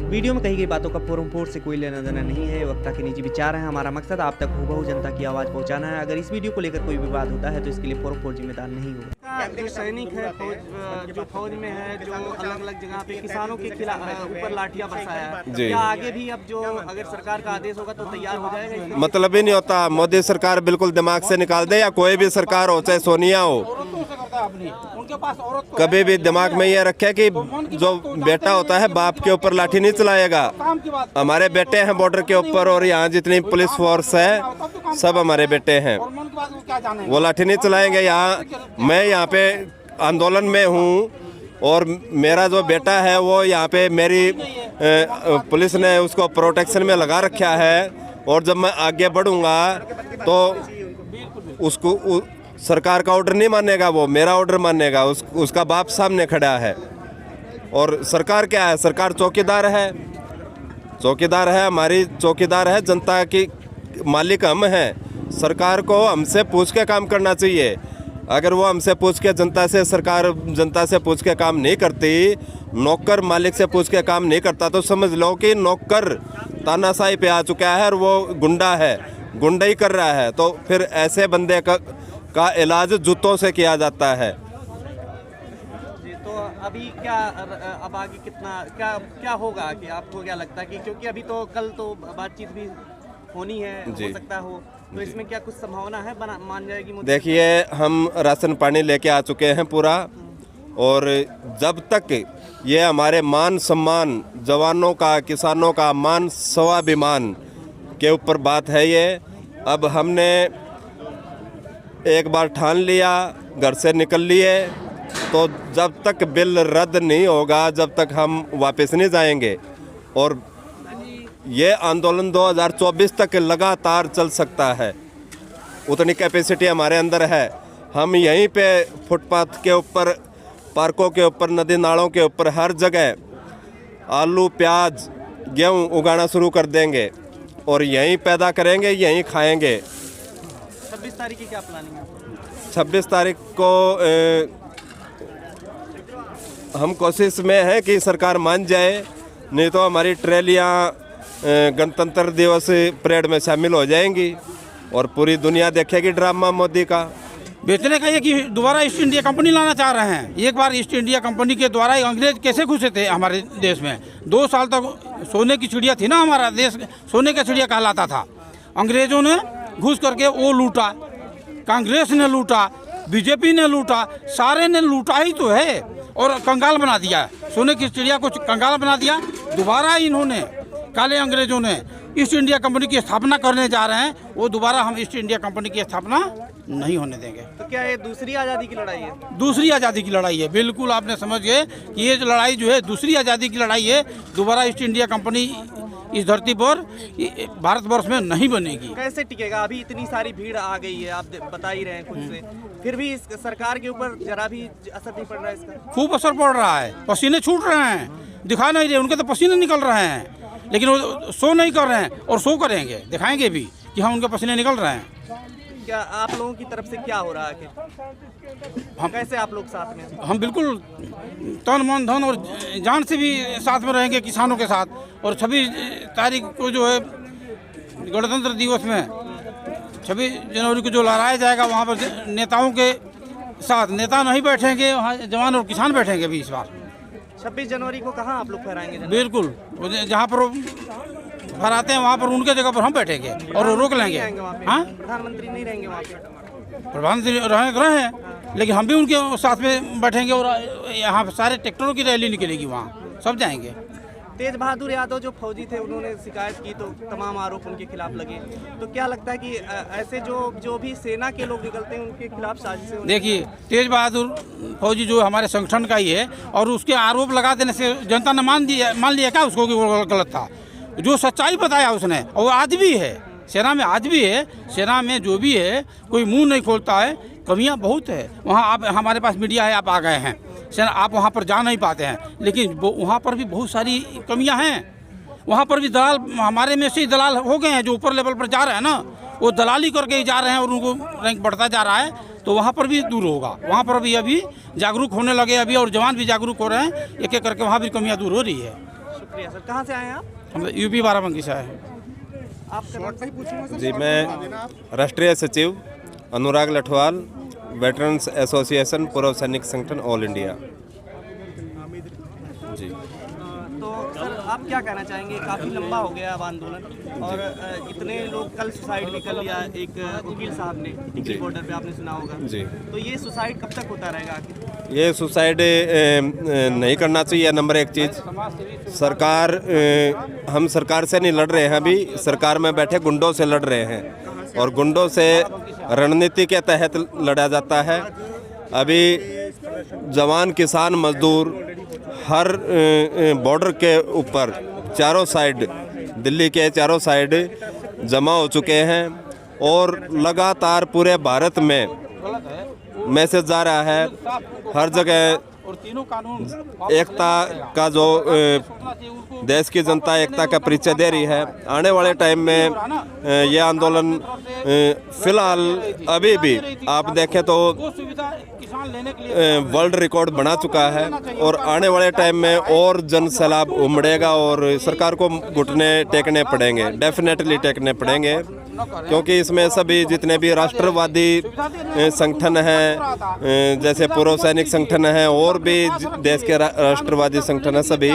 Video में कही गई बातों का पूर्ण से कोई लेना देना नहीं है। वक्ता के निजी विचार हैं। हमारा मकसद आप तक हूबहू जनता की आवाज़ पहुंचाना है। अगर इस वीडियो को लेकर कोई विवाद होता है तो इसके लिए पूर्ण जिम्मेदार नहीं होगा। जो सैनिक है जो फौज में है, जो अलग अलग जगह पे किसानों के खिलाफ ऊपर लाठियां बरसाया है, क्या आगे भी अब जो अगर सरकार का आदेश होगा तो तैयार हो जाएगा? मतलब ही नहीं होता। मोदी सरकार बिल्कुल दिमाग से निकाल दे, या कोई भी सरकार हो, चाहे सोनिया हो, कभी भी दिमाग में ये रखे कि जो बेटा होता है बाप के ऊपर लाठी नहीं चलाएगा। हमारे बेटे हैं बॉर्डर के ऊपर, और यहाँ जितनी पुलिस फोर्स है सब हमारे बेटे हैं, वो लाठी नहीं चलाएंगे। मैं यहाँ पे आंदोलन में हूँ, और मेरा जो बेटा है वो यहाँ पे मेरी पुलिस ने उसको प्रोटेक्शन में लगा रखा है, और जब मैं आगे बढ़ूँगा तो उसको सरकार का ऑर्डर नहीं मानेगा, वो मेरा ऑर्डर मानेगा। उसका बाप सामने खड़ा है। और सरकार क्या है? सरकार चौकीदार है, चौकीदार है, हमारी चौकीदार है, जनता की मालिक हम हैं। सरकार को हमसे पूछ के काम करना चाहिए। अगर वो हमसे पूछ के सरकार जनता से पूछ के काम नहीं करती, नौकर मालिक से पूछ के काम नहीं करता, तो समझ लो कि नौकर तानाशाही पे आ चुका है और वो गुंडा है, गुंडाई कर रहा है। तो फिर ऐसे बंदे का इलाज जूतों से किया जाता है। तो अभी क्या अब आगे क्या होगा कि आपको क्या लगता है कि क्योंकि अभी तो कल तो बातचीत भी होनी है, हो सकता हो, तो इसमें क्या कुछ संभावना है मान जाएगी? देखिए, हम राशन पानी लेके आ चुके हैं पूरा, और जब तक ये हमारे मान सम्मान जवानों का, किसानों का मान स्वाभिमान के ऊपर बात है ये। अब हमने एक बार ठान लिया, घर से निकल लिए, तो जब तक बिल रद्द नहीं होगा जब तक हम वापस नहीं जाएंगे। और ये आंदोलन 2024 तक लगातार चल सकता है, उतनी कैपेसिटी हमारे अंदर है। हम यहीं पे फुटपाथ के ऊपर, पार्कों के ऊपर, नदी नालों के ऊपर, हर जगह आलू, प्याज, गेहूँ उगाना शुरू कर देंगे, और यहीं पैदा करेंगे, यहीं खाएंगे। 26 तारीख की क्या प्लानिंग है? 26 तारीख को हम कोशिश में हैं कि सरकार मान जाए, नहीं तो हमारी ट्रेलियाँ गणतंत्र दिवस परेड में शामिल हो जाएंगी, और पूरी दुनिया देखेगी ड्रामा मोदी का। बेचने का ये कि दोबारा ईस्ट इंडिया कंपनी लाना चाह रहे हैं। एक बार ईस्ट इंडिया कंपनी के द्वारा अंग्रेज कैसे घुसे थे हमारे देश में? 2 साल तक सोने की चिड़िया थी ना, हमारा देश सोने का चिड़िया कहलाता था। अंग्रेजों ने घुस करके वो लूटा, कांग्रेस ने लूटा, बीजेपी ने लूटा, सारे ने लूटा ही तो है, और कंगाल बना दिया। सोने की चिड़िया को कंगाल बना दिया। दोबारा इन्होंने, काले अंग्रेजों ने ईस्ट इंडिया कंपनी की स्थापना करने जा रहे हैं। वो दोबारा हम ईस्ट इंडिया कंपनी की स्थापना नहीं होने देंगे। तो क्या ये दूसरी आज़ादी की लड़ाई है? दूसरी आज़ादी की लड़ाई है, बिल्कुल आपने समझ गए कि ये जो लड़ाई जो है दूसरी आज़ादी की लड़ाई है। दोबारा ईस्ट इंडिया कंपनी इस धरती पर, भारतवर्ष में नहीं बनेगी। कैसे टिकेगा? अभी इतनी सारी भीड़ आ गई है, आप बता ही रहे हैं खुद से, फिर भी इस सरकार के ऊपर जरा भी असर नहीं पड़ रहा है इसका? खूब असर पड़ रहा है, पसीने छूट रहे हैं, दिखा नहीं रहे, उनके तो पसीने निकल रहे हैं, लेकिन वो शो नहीं कर रहे हैं, और शो करेंगे, दिखाएंगे भी कि हम उनके पसीने निकल रहे हैं। क्या आप लोगों की तरफ से क्या हो रहा है? हम कैसे आप लोग साथ में? हम बिल्कुल तन मन धन और जान से भी साथ में रहेंगे किसानों के साथ। और 26 तारीख को जो है गणतंत्र दिवस में 26 जनवरी को जो लहराया जाएगा, वहाँ पर नेताओं के साथ नेता नहीं बैठेंगे, वहाँ जवान और किसान बैठेंगे भी इस बार। 26 जनवरी को कहाँ आप लोग फहराएंगे? बिल्कुल, जहाँ पर फहराते हैं वहाँ पर उनके जगह पर हम बैठेंगे और रोक लेंगे। हाँ, प्रधानमंत्री नहीं रहेंगे वहाँ पे? प्रधानमंत्री रहे हैं, लेकिन हम भी उनके साथ में बैठेंगे, और यहाँ सारे ट्रैक्टरों की रैली निकलेगी, वहाँ सब जाएंगे। तेज बहादुर यादव जो फौजी थे, उन्होंने शिकायत की तो तमाम आरोप उनके खिलाफ लगे, तो क्या लगता है कि ऐसे जो भी सेना के लोग निकलते हैं उनके खिलाफ साजिशें? देखिए, तेज बहादुर फौजी जो हमारे संगठन का ही है, और उसके आरोप लगा देने से जनता ने मान लिया क्या उसको कि वो गलत था? जो सच्चाई बताया उसने, और आज भी है सेना में, आज भी है सेना में, जो भी है कोई मुंह नहीं खोलता है। कमियां बहुत है वहाँ। आप, हमारे पास मीडिया है, आप आ गए हैं सेना, आप वहाँ पर जा नहीं पाते हैं, लेकिन वहाँ पर भी बहुत सारी कमियां हैं। वहाँ पर भी दलाल, हमारे में से ही दलाल हो गए हैं, जो ऊपर लेवल पर जा रहे हैं ना, वो दलाली करके ही जा रहे हैं, और उनको रैंक बढ़ता जा रहा है। तो वहाँ पर भी दूर होगा, वहाँ पर भी अभी जागरूक होने लगे अभी, और जवान भी जागरूक हो रहे हैं, एक एक करके वहाँ भी कमियाँ दूर हो रही है। शुक्रिया सर। कहाँ से आए हैं आप? हम यूपी बाराबंकी से आए हैं। आप जी, मैं राष्ट्रीय सचिव अनुराग लठवाल, वेटरन्स एसोसिएशन पूर्व सैनिक संगठन ऑल इंडिया। जी, तो सर आप क्या कहना चाहेंगे? काफ़ी लंबा हो गया अब आंदोलन और इतने लोग कल सुसाइड भी कर लिया एक वकील साहब ने टिकरी बॉर्डर पे, आपने सुना होगा। जी, तो ये सुसाइड कब तक होता रहेगा आखिर? ये सुसाइड नहीं करना चाहिए। नंबर एक चीज़, सरकार हम सरकार से नहीं लड़ रहे हैं, अभी सरकार में बैठे गुंडों से लड़ रहे हैं और गुंडों से रणनीति के तहत लड़ा जाता है। अभी जवान, किसान, मजदूर हर बॉर्डर के ऊपर चारों साइड, दिल्ली के चारों साइड जमा हो चुके हैं और लगातार पूरे भारत में मैसेज जा रहा है। हर जगह एकता का जो देश की जनता एकता का परिचय दे रही है। आने वाले टाइम में ये आंदोलन फिलहाल अभी भी आप देखें तो वर्ल्ड रिकॉर्ड बना चुका है और आने वाले टाइम में और जन सैलाब उमड़ेगा और सरकार को घुटने टेकने पड़ेंगे, डेफिनेटली टेकने पड़ेंगे, क्योंकि इसमें सभी जितने भी राष्ट्रवादी संगठन हैं, जैसे पूर्व सैनिक संगठन हैं और भी देश के राष्ट्रवादी संगठन हैं, सभी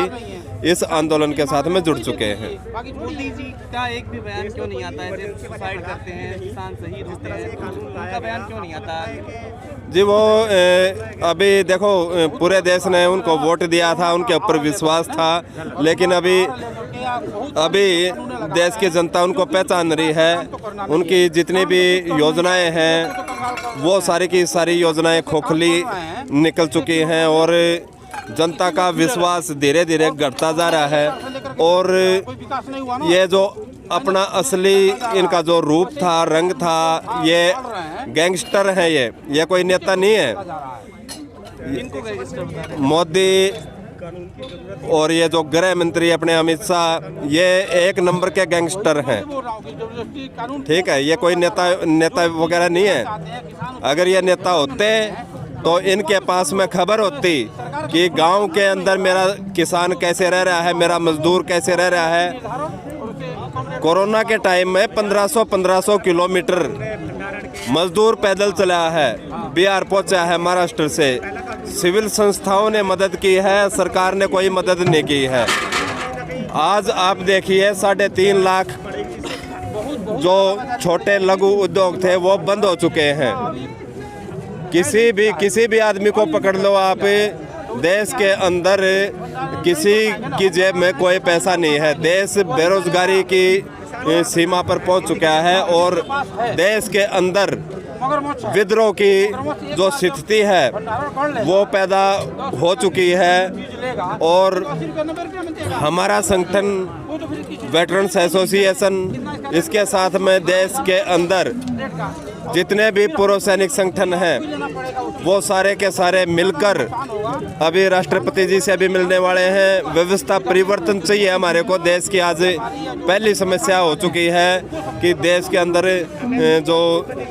इस आंदोलन के साथ में जुड़ चुके हैं। मोदी जी का एक भी बयान क्यों नहीं आता है? जब सुसाइड करते हैं, किसान शहीद होते हैं, उनका बयान क्यों नहीं आता है? जी, वो अभी देखो पूरे देश ने उनको वोट दिया था, उनके ऊपर विश्वास था, लेकिन अभी देश की जनता उनको पहचान रही है। उनकी जितनी भी योजनाएं हैं वो सारी की सारी योजनाएं खोखली निकल चुकी हैं और जनता का विश्वास धीरे धीरे घटता जा रहा है। और ये जो अपना असली इनका जो रूप था, रंग था, ये गैंगस्टर है, ये कोई नेता नहीं है। मोदी और ये जो गृह मंत्री अपने अमित शाह, ये एक नंबर के गैंगस्टर हैं, ठीक है। ये कोई नेता वगैरह नहीं है। अगर ये नेता होते तो इनके पास में खबर होती कि गांव के अंदर मेरा किसान कैसे रह रहा है, मेरा मजदूर कैसे रह रहा है। कोरोना के टाइम में 1500 किलोमीटर मजदूर पैदल चला है, बिहार पहुंचा है महाराष्ट्र से। सिविल संस्थाओं ने मदद की है, सरकार ने कोई मदद नहीं की है। आज आप देखिए 3.5 लाख जो छोटे लघु उद्योग थे वो बंद हो चुके हैं। किसी भी आदमी को पकड़ लो आप, देश के अंदर किसी की जेब में कोई पैसा नहीं है। देश बेरोजगारी की सीमा पर पहुंच चुका है और देश के अंदर विद्रोह की जो स्थिति है वो पैदा हो चुकी है। और हमारा संगठन वेटरन्स एसोसिएशन, इसके साथ में देश के अंदर जितने भी पूर्व सैनिक संगठन हैं वो सारे के सारे मिलकर अभी राष्ट्रपति जी से भी मिलने वाले हैं। व्यवस्था परिवर्तन चाहिए हमारे को। देश की आज पहली समस्या हो चुकी है कि देश के अंदर जो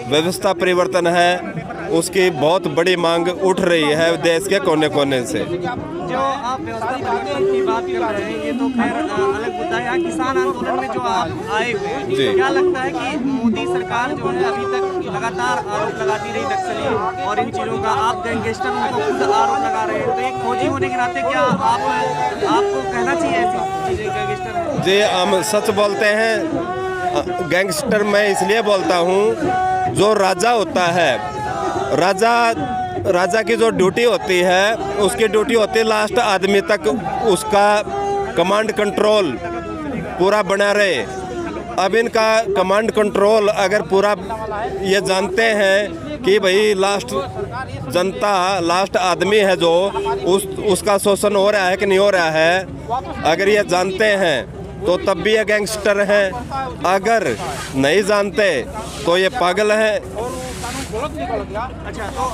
व्यवस्था परिवर्तन है उसकी बहुत बड़ी मांग उठ रही है देश के कोने कोने से। जो आप व्यवस्था परिवर्तन की बात कर रहे हैं, ये तो खैर अलग मुद्दा है। किसान आंदोलन में जो आप आए हुए हैं, क्या लगता है कि मोदी सरकार जो है अभी तक लगातार आरोप लगाती रही नक्सली और इन चीज़ों का, आप गैंगस्टर उनको खुद आरोप लगा रहे हैं, तो एक फौजी होने के नाते क्या आपको कहना चाहिए ऐसी चीज़ें गैंगस्टर है? जी, हम सच बोलते हैं। गैंगस्टर मैं इसलिए बोलता हूँ, जो राजा होता है, राजा की जो ड्यूटी होती है उसकी ड्यूटी होती है लास्ट आदमी तक उसका कमांड कंट्रोल पूरा बना रहे। अब इनका कमांड कंट्रोल अगर पूरा ये जानते हैं कि भाई लास्ट जनता, लास्ट आदमी है जो उसका शोषण हो रहा है कि नहीं हो रहा है, अगर ये जानते हैं तो तब भी ये गैंगस्टर हैं। अगर नहीं जानते तो ये पागल हैं। अच्छा, तो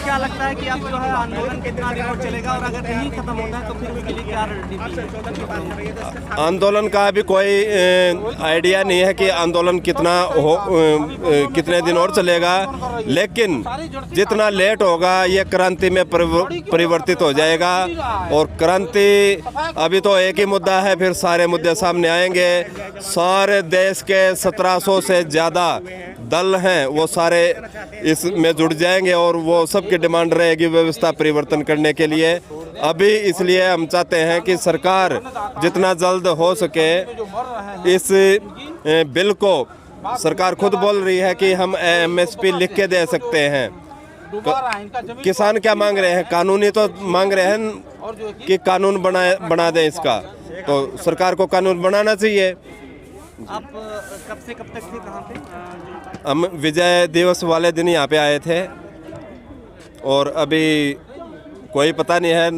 क्या लगता है कि अब जो है आंदोलन कितना दिन और चलेगा, और अगर नहीं खत्म होता है तो फिर उसके लिए क्या रणनीति है? आंदोलन का अभी कोई आइडिया नहीं है कि आंदोलन कितने दिन और चलेगा, लेकिन जितना लेट होगा ये क्रांति में परिवर्तित हो जाएगा। और क्रांति अभी तो एक ही मुद्दा है, फिर सारे मुद्दे सामने आएंगे। सारे देश के 1700 से ज़्यादा दल हैं, वो सारे इसमें जुड़ जाएंगे और वो सबकी डिमांड रहेगी व्यवस्था परिवर्तन करने के लिए। अभी इसलिए हम चाहते हैं कि सरकार जितना जल्द हो सके इस बिल को, सरकार खुद बोल रही है कि हम MSP लिख के दे सकते हैं। किसान क्या मांग रहे हैं? कानूनी तो मांग रहे हैं कि कानून बना दें इसका, तो सरकार को कानून बनाना चाहिए। आप कब से कब तक थे, कहाँ पे? हम विजय दिवस वाले दिन यहाँ पे आए थे और अभी कोई पता नहीं है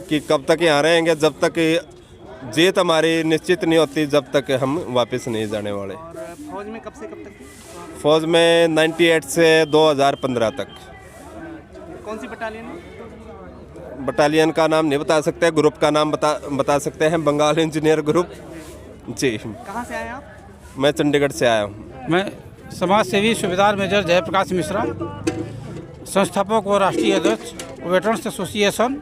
कि कब तक यहाँ रहेंगे। जब तक जीत हमारी निश्चित नहीं होती, जब तक हम वापस नहीं जाने वाले। और फौज में कब से कब तक थे? फौज में 98 से 2015 तक। कौन सी बटालियन में? बटालियन का नाम नहीं बता सकते, ग्रुप का नाम बता सकते हैं, बंगाल इंजीनियर ग्रुप जी। कहाँ से आए आप? मैं चंडीगढ़ से आया हूँ। मैं समाज सेवी सूबेदार मेजर जयप्रकाश मिश्रा, संस्थापक व राष्ट्रीय अध्यक्ष वेटरन्स एसोसिएशन,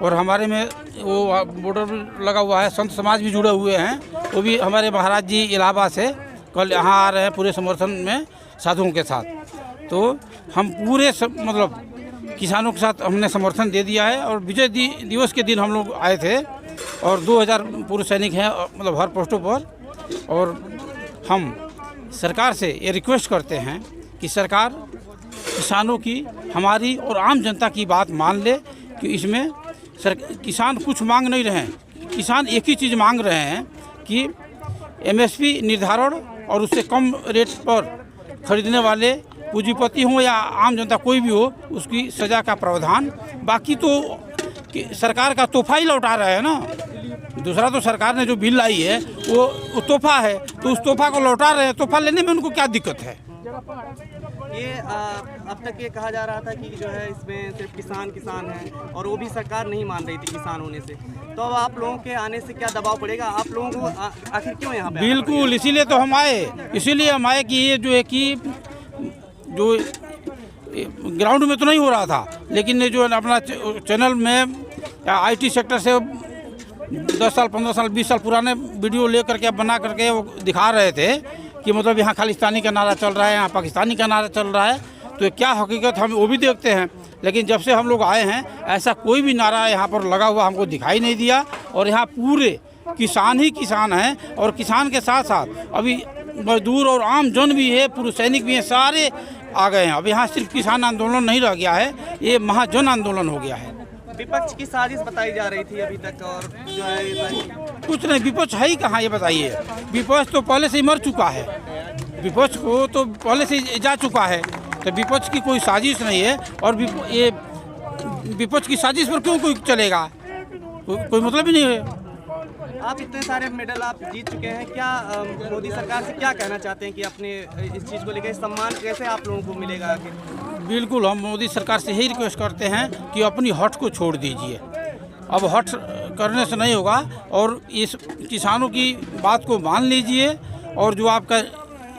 और हमारे में वो बॉर्डर भी लगा हुआ है, संत समाज भी जुड़े हुए हैं। वो भी हमारे महाराज जी इलाहाबाद से कल यहाँ आ रहे हैं पूरे समर्थन में साधुओं के साथ। तो हम पूरे मतलब किसानों के साथ हमने समर्थन दे दिया है। और विजय दिवस के दिन हम लोग आए थे और 2000 पूर्व सैनिक हैं मतलब हर पोस्टों पर। और हम सरकार से ये रिक्वेस्ट करते हैं कि सरकार किसानों की, हमारी और आम जनता की बात मान ले कि इसमें किसान कुछ मांग नहीं रहे हैं। किसान एक ही चीज़ मांग रहे हैं कि MSP निर्धारण और उससे कम रेट पर खरीदने वाले पूंजीपति हों या आम जनता कोई भी हो, उसकी सज़ा का प्रावधान। बाकी तो सरकार का तोहफा ही लौटा रहे हैं ना। दूसरा तो सरकार ने जो बिल लाई है वो तोहफा है, तो उस तोहफा को लौटा रहे हैं। तोहफा लेने में उनको क्या दिक्कत है? ये अब तक ये कहा जा रहा था कि जो है इसमें सिर्फ किसान हैं, और वो भी सरकार नहीं मान रही थी किसान होने से। तो अब आप लोगों के आने से क्या दबाव पड़ेगा? आप लोगों को आखिर क्यों यहाँ पे? बिल्कुल, इसीलिए तो हम आए। इसीलिए हम आए कि ये जो है कि जो ग्राउंड में तो नहीं हो रहा था, लेकिन ये जो अपना चैनल में IT सेक्टर से 10 साल 15 साल 20 साल पुराने वीडियो ले करके बना करके वो दिखा रहे थे कि मतलब यहाँ खालिस्तानी का नारा चल रहा है, यहाँ पाकिस्तानी का नारा चल रहा है। तो क्या हकीकत हम वो भी देखते हैं, लेकिन जब से हम लोग आए हैं ऐसा कोई भी नारा यहाँ पर लगा हुआ हमको दिखाई नहीं दिया। और यहाँ पूरे किसान ही किसान हैं, और किसान के साथ साथ अभी मजदूर और आम जन भी है, पूर्व सैनिक भी हैं, सारे आ गए हैं। अब यहाँ सिर्फ किसान आंदोलन नहीं रह गया है, ये महाजन आंदोलन हो गया है। विपक्ष की साजिश बताई जा रही थी अभी तक, और जो है कुछ नहीं, विपक्ष है ही कहाँ ये बताइए। विपक्ष तो पहले से ही मर चुका है, विपक्ष को तो पहले से जा चुका है। तो विपक्ष की कोई साजिश नहीं है। और ये विपक्ष की साजिश पर क्यों कोई चलेगा? कोई मतलब ही नहीं है। आप इतने सारे मेडल आप जीत चुके हैं, क्या मोदी सरकार से क्या कहना चाहते हैं कि अपने इस चीज़ को लेकर सम्मान कैसे आप लोगों को मिलेगा आखिर? बिल्कुल, हम मोदी सरकार से यही रिक्वेस्ट करते हैं कि अपनी हट को छोड़ दीजिए। अब हट करने से नहीं होगा, और इस किसानों की बात को मान लीजिए। और जो आपका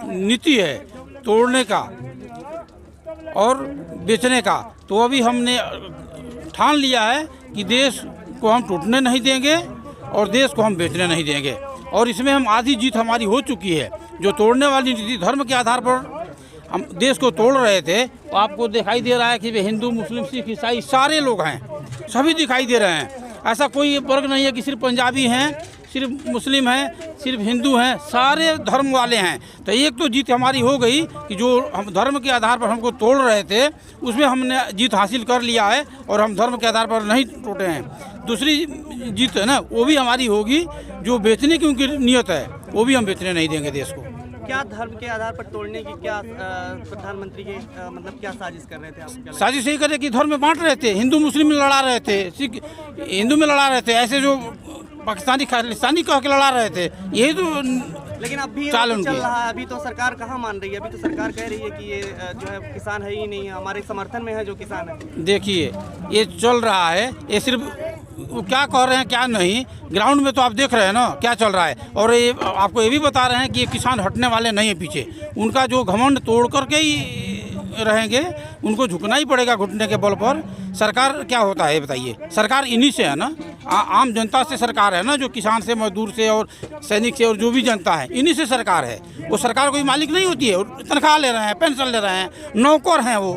नीति है तोड़ने का और बेचने का, तो अभी हमने ठान लिया है कि देश को हम टूटने नहीं देंगे और देश को हम बेचने नहीं देंगे। और इसमें हम आधी जीत हमारी हो चुकी है। जो तोड़ने वाली नीति धर्म के आधार पर हम देश को तोड़ रहे थे, तो आपको दिखाई दे रहा है कि हिंदू मुस्लिम सिख ईसाई सारे लोग हैं, सभी दिखाई दे रहे हैं। ऐसा कोई वर्ग नहीं है कि सिर्फ पंजाबी हैं, सिर्फ मुस्लिम हैं, सिर्फ हिंदू हैं, सारे धर्म वाले हैं। तो एक तो जीत हमारी हो गई कि जो हम धर्म के आधार पर हमको तोड़ रहे थे उसमें हमने जीत हासिल कर लिया है, और हम धर्म के आधार पर नहीं टूटे हैं। दूसरी जीत है ना, वो भी हमारी होगी, जो बेचने की उनकी नीयत है वो भी हम बेचने नहीं देंगे देश को। क्या धर्म के आधार पर तोड़ने की क्या प्रधानमंत्री के मतलब क्या साजिश कर रहे थे आप? साजिश यही करे कि धर्म में बांट रहे थे, हिंदू मुस्लिम में लड़ा रहे थे, सिख हिंदू में लड़ा रहे थे, ऐसे जो पाकिस्तानी खालिस्तानी कह के लड़ा रहे थे। यही तो लेकिन अभी चाल तो उनकी चल रहा है, अभी तो सरकार कहाँ मान रही है? अभी तो सरकार कह रही है कि ये जो है किसान है ही नहीं है, हमारे समर्थन में है जो किसान है। देखिए ये चल रहा है, ये सिर्फ वो क्या कह रहे हैं क्या नहीं, ग्राउंड में तो आप देख रहे हैं ना क्या चल रहा है। और ये आपको ये भी बता रहे हैं कि ये किसान हटने वाले नहीं है पीछे, उनका जो घमंड तोड़ करके ही रहेंगे, उनको झुकना ही पड़ेगा घुटने के बल पर। सरकार क्या होता है बताइए, सरकार इन्हीं से है ना, आम जनता से सरकार है ना, जो किसान से, मजदूर से और सैनिक से और जो भी जनता है, इन्हीं से सरकार है। वो सरकार कोई मालिक नहीं होती है, तनख्वाह ले रहे हैं, पेंशन ले रहे हैं, नौकर हैं वो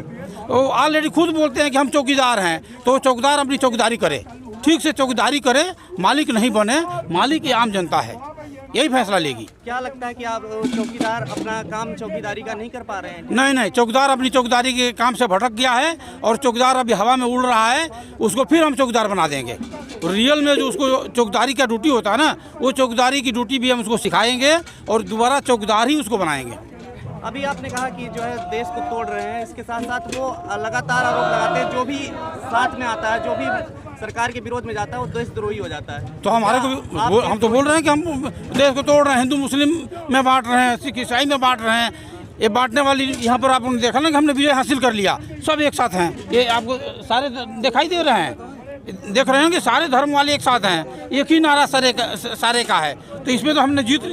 ऑलरेडी खुद बोलते हैं कि हम चौकीदार हैं। तो चौकीदार अपनी चौकीदारी करे, ठीक से चौकीदारी करे, मालिक नहीं बने। मालिक ये आम जनता है, यही फैसला लेगी। क्या लगता है कि आप चौकीदार अपना काम चौकीदारी का नहीं कर पा रहे हैं? नहीं, चौकीदार अपनी चौकीदारी के काम से भटक गया है और चौकीदार अभी हवा में उड़ रहा है, उसको फिर हम चौकीदार बना देंगे। रियल में जो उसको चौकीदारी का ड्यूटी होता है ना, वो चौकीदारी की ड्यूटी भी हम उसको सिखाएंगे और दोबारा चौकीदार ही उसको बनाएंगे। अभी आपने कहा कि जो है देश को तोड़ रहे हैं, इसके साथ साथ वो लगातार आरोप लगाते हैं, जो भी साथ में आता है, जो भी सरकार के विरोध में जाता है, वो देशद्रोही हो जाता है। तो हमारे को हम तो बोल रहे हैं कि हम देश को तोड़ रहे हैं, हिंदू मुस्लिम में बांट रहे हैं, सिख ईसाई में बांट रहे हैं। ये बांटने वाली यहाँ पर आपने देखा ना कि हमने विजय हासिल कर लिया, सब एक साथ हैं। ये आपको सारे दिखाई दे रहे हैं, देख रहे हैं कि सारे धर्म वाले एक साथ हैं, एक ही नारा सारे का है। तो इसमें तो हमने जीत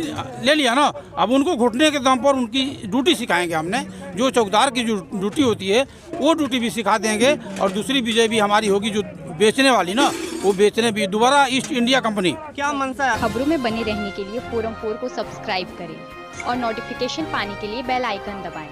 ले लिया ना। अब उनको घुटने के दम पर उनकी ड्यूटी सिखाएंगे हमने, जो चौकीदार की जो ड्यूटी होती है वो ड्यूटी भी सिखा देंगे। और दूसरी विजय भी हमारी होगी, जो बेचने वाली ना, वो बेचने भी दोबारा ईस्ट इंडिया कंपनी। क्या मनसा है? खबरों में बने रहने के लिए फोरम 4 को सब्सक्राइब करें और नोटिफिकेशन पाने के लिए बेल आइकन दबाएं।